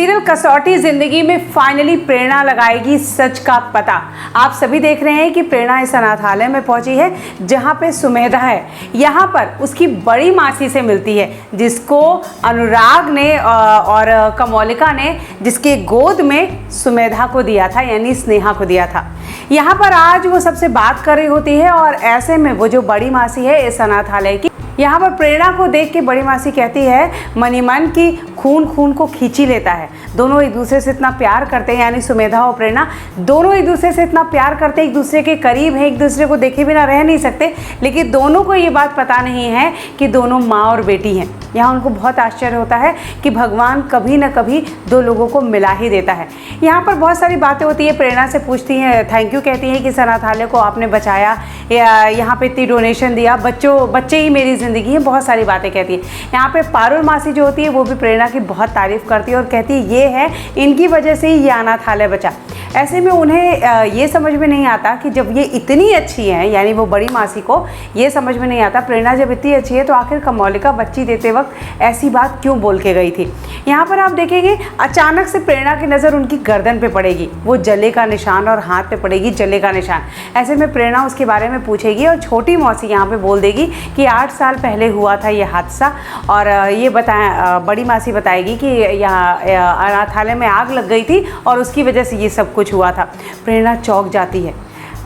Serial कसौटी जिंदगी में फाइनली प्रेरणा लगाएगी सच का पता। आप सभी देख रहे हैं कि प्रेरणा इस अनाथालय में पहुंची है जहां पे सुमेधा है। यहां पर उसकी बड़ी मासी से मिलती है जिसको अनुराग ने और कमोलिका ने जिसके गोद में सुमेधा को दिया था, यानी स्नेहा को दिया था। यहाँ पर आज वो सबसे बात कर रही होती है और ऐसे में वो जो बड़ी मासी है इस अनाथालय की, यहाँ पर प्रेरणा को देख के बड़ी मासी कहती है मनी मन की खून खून को खींची लेता है। दोनों एक दूसरे से इतना प्यार करते हैं, यानी सुमेधा और प्रेरणा दोनों एक दूसरे से इतना प्यार करते हैं, एक दूसरे के करीब हैं, एक दूसरे को देखे बिना रह नहीं सकते। लेकिन दोनों को ये बात पता नहीं है कि दोनों माँ और बेटी हैं। यहाँ उनको बहुत आश्चर्य होता है कि भगवान कभी ना कभी दो लोगों को मिला ही देता है। यहाँ पर बहुत सारी बातें होती है। प्रेरणा से पूछती हैं, थैंक यू कहती हैं कि इस अनाथालय को आपने बचाया, यहाँ पे इतनी डोनेशन दिया, बच्चे ही मेरी ज़िंदगी है, बहुत सारी बातें कहती है। यहाँ पे पारुल मासी जो होती है वो भी प्रेरणा की बहुत तारीफ़ करती है और कहती है ये है इनकी वजह से ही ये अनाथालय बचा। ऐसे में उन्हें ये समझ में नहीं आता कि जब ये इतनी अच्छी हैं, यानी वो बड़ी मासी को ये समझ में नहीं आता प्रेरणा जब इतनी अच्छी है तो आखिर कमोलिका बच्ची देते वक्त ऐसी बात क्यों बोल के गई थी। यहाँ पर आप देखेंगे अचानक से प्रेरणा की नज़र उनकी गर्दन पे पड़ेगी, वो जले का निशान, और हाथ पे पड़ेगी जले का निशान। ऐसे में प्रेरणा उसके बारे में पूछेगी और छोटी मौसी यहाँ पे बोल देगी कि 8 साल पहले हुआ था ये हादसा। और ये बड़ी मासी बताएगी कि यहाँ अनाथालय में आग लग गई थी और उसकी वजह से ये सब कुछ हुआ था। प्रेरणा चौंक जाती है।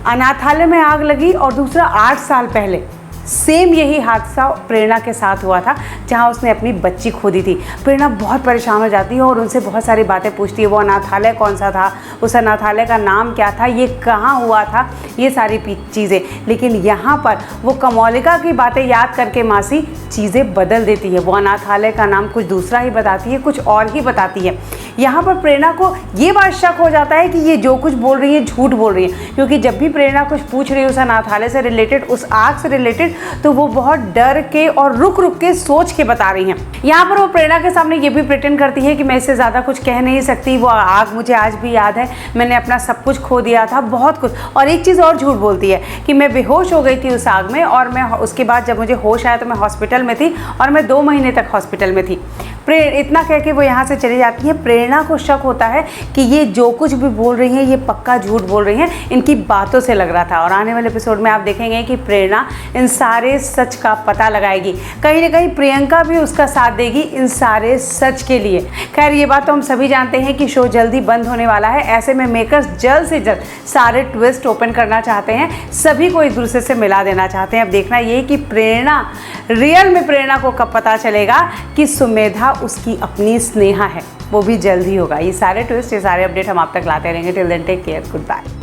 अनाथालय में आग लगी और दूसरा 8 साल पहले सेम यही हादसा प्रेरणा के साथ हुआ था जहां उसने अपनी बच्ची खो दी थी। प्रेरणा बहुत परेशान हो जाती है और उनसे बहुत सारी बातें पूछती है। वो अनाथालय कौन सा था, उस अनाथालय का नाम क्या था, ये कहाँ हुआ था, ये सारी चीज़ें। लेकिन यहाँ पर वो कमोलिका की बातें याद करके मासी चीज़ें बदल देती है। वो अनाथालय का नाम कुछ दूसरा ही बताती है, कुछ और ही बताती है। यहाँ पर प्रेरणा को ये बात शक हो जाता है कि ये जो कुछ बोल रही है झूठ बोल रही है, क्योंकि जब भी प्रेरणा कुछ पूछ रही है उस अनाथालय से रिलेटेड, उस आग से रिलेटेड, तो वो बहुत डर के और रुक रुक के सोच के बता रही हैं। यहाँ पर वो प्रेरणा के सामने ये भी प्रिटेंड करती है कि मैं इससे ज़्यादा कुछ कह नहीं सकती, वो आग मुझे आज भी याद है, मैंने अपना सब कुछ खो दिया था, बहुत कुछ। और एक चीज़ और झूठ बोलती है कि मैं बेहोश हो गई थी उस आग में और मैं उसके बाद जब मुझे होश आया तो मैं हॉस्पिटल में थी और मैं 2 महीने तक हॉस्पिटल में थी। इतना कह के वो यहाँ से चली जाती है। प्रेरणा को शक होता है कि ये जो कुछ भी बोल रही हैं ये पक्का झूठ बोल रही हैं, इनकी बातों से लग रहा था। और आने वाले एपिसोड में आप देखेंगे कि प्रेरणा इन सारे सच का पता लगाएगी। कहीं ना कहीं प्रियंका भी उसका साथ देगी इन सारे सच के लिए। खैर ये बात तो हम सभी जानते हैं कि शो जल्दी बंद होने वाला है। ऐसे में मेकर्स जल्द से जल्द सारे ट्विस्ट ओपन करना चाहते हैं, सभी को एक दूसरे से मिला देना चाहते हैं। अब देखना ये कि प्रेरणा रियल में प्रेरणा को कब पता चलेगा कि सुमेधा उसकी अपनी स्नेहा है, वो भी जल्द ही होगा। ये सारे ट्विस्ट, ये सारे अपडेट हम आप तक लाते रहेंगे। Till then take care, good bye.